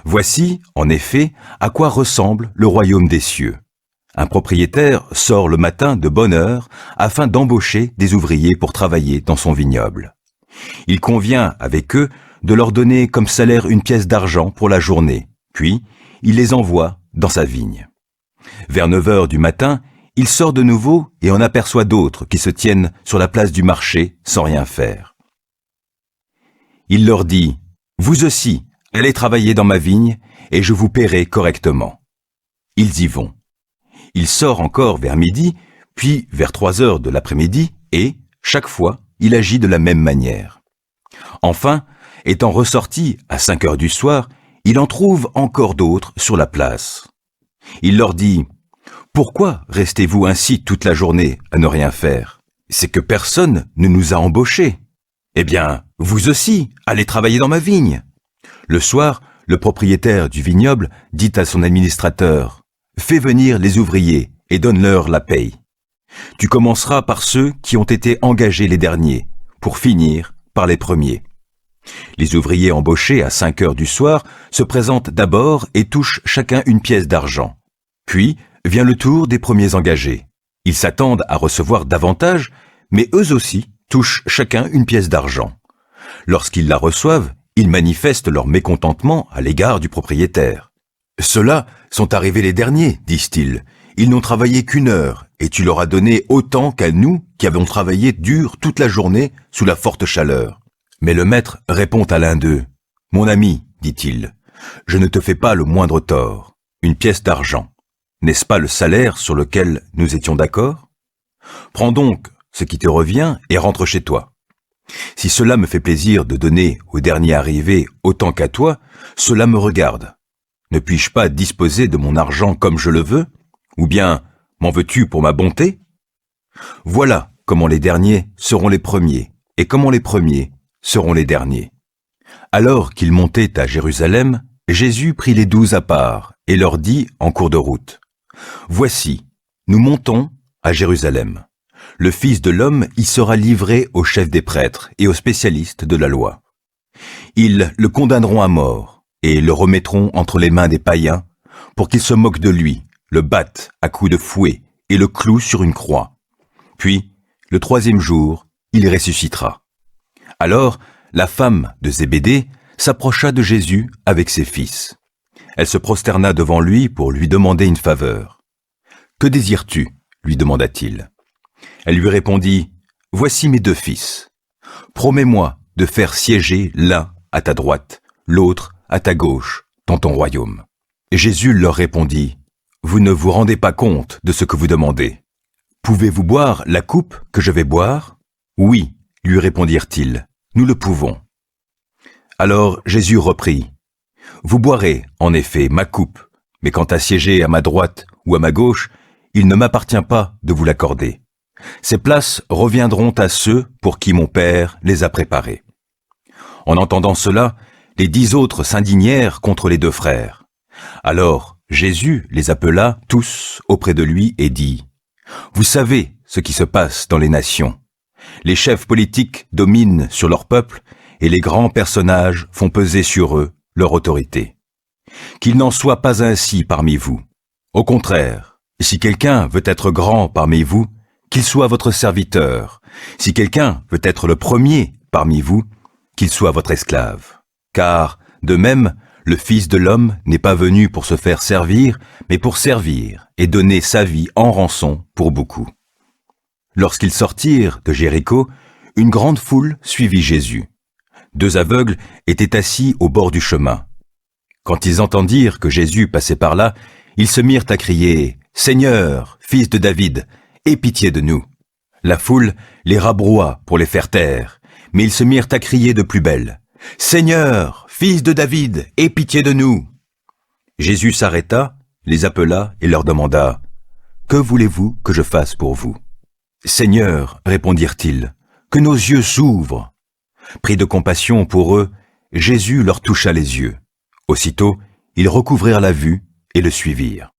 Voici, en effet, à quoi ressemble le royaume des cieux. Un propriétaire sort le matin de bonne heure afin d'embaucher des ouvriers pour travailler dans son vignoble. Il convient avec eux de leur donner comme salaire une pièce d'argent pour la journée, puis il les envoie dans sa vigne. Vers 9 heures du matin, il sort de nouveau et en aperçoit d'autres qui se tiennent sur la place du marché sans rien faire. Il leur dit, « Vous aussi, allez travailler dans ma vigne et je vous paierai correctement. » Ils y vont. Il sort encore vers midi, puis vers 3 heures de l'après-midi et, chaque fois, il agit de la même manière. Enfin, étant ressorti à 5 heures du soir, il en trouve encore d'autres sur la place. Il leur dit, « Pourquoi restez-vous ainsi toute la journée à ne rien faire? C'est que personne ne nous a embauchés. Eh bien, vous aussi, allez travailler dans ma vigne. » Le soir, le propriétaire du vignoble dit à son administrateur, « Fais venir les ouvriers et donne-leur la paye. Tu commenceras par ceux qui ont été engagés les derniers, pour finir par les premiers. » Les ouvriers embauchés à 5 heures du soir se présentent d'abord et touchent chacun une pièce d'argent. Puis vient le tour des premiers engagés. Ils s'attendent à recevoir davantage, mais eux aussi touchent chacun une pièce d'argent. Lorsqu'ils la reçoivent, ils manifestent leur mécontentement à l'égard du propriétaire. « Ceux-là sont arrivés les derniers, disent-ils. Ils n'ont travaillé qu'1 heure, et tu leur as donné autant qu'à nous qui avons travaillé dur toute la journée sous la forte chaleur. » Mais le maître répond à l'un d'eux. « Mon ami, dit-il, je ne te fais pas le moindre tort. Une pièce d'argent. N'est-ce pas le salaire sur lequel nous étions d'accord? Prends donc ce qui te revient et rentre chez toi. Si cela me fait plaisir de donner au dernier arrivé autant qu'à toi, cela me regarde. Ne puis-je pas disposer de mon argent comme je le veux? Ou bien m'en veux-tu pour ma bonté? Voilà comment les derniers seront les premiers, et comment les premiers seront les derniers. » Alors qu'ils montaient à Jérusalem, Jésus prit les 12 à part et leur dit en cours de route, « Voici, nous montons à Jérusalem. Le Fils de l'homme y sera livré aux chefs des prêtres et aux spécialistes de la loi. Ils le condamneront à mort et le remettront entre les mains des païens pour qu'ils se moquent de lui, le battent à coups de fouet et le clouent sur une croix. Puis, le 3e jour, il ressuscitera. » Alors, la femme de Zébédée s'approcha de Jésus avec ses fils. Elle se prosterna devant lui pour lui demander une faveur. « Que désires-tu » lui demanda-t-il. Elle lui répondit, « Voici mes 2 fils. Promets-moi de faire siéger l'un à ta droite, l'autre à ta gauche, dans ton royaume. » Jésus leur répondit, « Vous ne vous rendez pas compte de ce que vous demandez. Pouvez-vous boire la coupe que je vais boire? » « Oui, lui répondirent-ils, nous le pouvons. » Alors Jésus reprit, « Vous boirez, en effet, ma coupe, mais quant à siéger à ma droite ou à ma gauche, il ne m'appartient pas de vous l'accorder. Ces places reviendront à ceux pour qui mon Père les a préparées. » En entendant cela, les 10 autres s'indignèrent contre les 2 frères. Alors Jésus les appela tous auprès de lui et dit, « Vous savez ce qui se passe dans les nations. Les chefs politiques dominent sur leur peuple et les grands personnages font peser sur eux leur autorité. Qu'il n'en soit pas ainsi parmi vous. Au contraire, si quelqu'un veut être grand parmi vous, qu'il soit votre serviteur. Si quelqu'un veut être le premier parmi vous, qu'il soit votre esclave. Car, de même, le Fils de l'homme n'est pas venu pour se faire servir, mais pour servir et donner sa vie en rançon pour beaucoup. » Lorsqu'ils sortirent de Jéricho, une grande foule suivit Jésus. 2 aveugles étaient assis au bord du chemin. Quand ils entendirent que Jésus passait par là, ils se mirent à crier « Seigneur, fils de David, aie pitié de nous !» La foule les rabroua pour les faire taire, mais ils se mirent à crier de plus belle « Seigneur, fils de David, aie pitié de nous !» Jésus s'arrêta, les appela et leur demanda « Que voulez-vous que je fasse pour vous ?» « Seigneur, répondirent-ils, que nos yeux s'ouvrent. » Pris de compassion pour eux, Jésus leur toucha les yeux. Aussitôt, ils recouvrèrent la vue et le suivirent.